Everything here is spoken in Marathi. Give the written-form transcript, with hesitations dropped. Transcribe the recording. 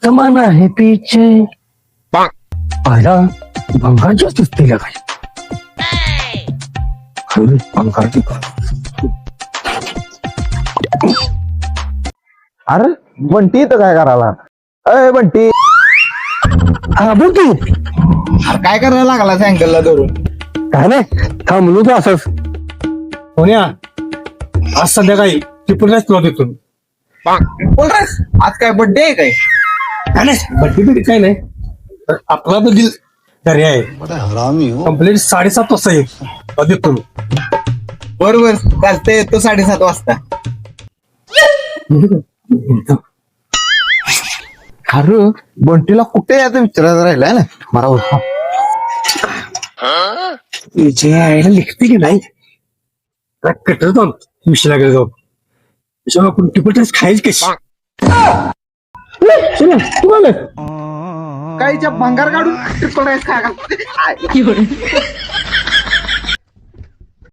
जमाना है पीछे आया भंगारच्या सुस्तीला काय भंगारची अरे बंटी इथं काय करायला? अय बंटी, हा बोल तू. काय करायला लागला सायकलला धरून? काय नाही थांबलो तर असंच. सोन्या आज संध्याकाळी ट्रिपलच तुला देतो. बोल रे, आज काय बर्थडे आहे काय? काय नाही बड्डे बिड्डे काय नाही, तर आपला तो दिल घरी आहे. कंप्लीट 7:30 वाजता येईल तुला देतो मी. बरोबर चालतंय, येतो 7:30 वाजता. अरे बंटीला कुठे याचं विचारायचं राहिलाय ना मला. जे आहे लिखते की नाही कटर जाऊन विषयाला गेलं जाऊन त्याच्यामुळे आपण ट्रिपल खायची कशी. तू आलं काहीच्या भंगार काढून ट्रिपल राईस काय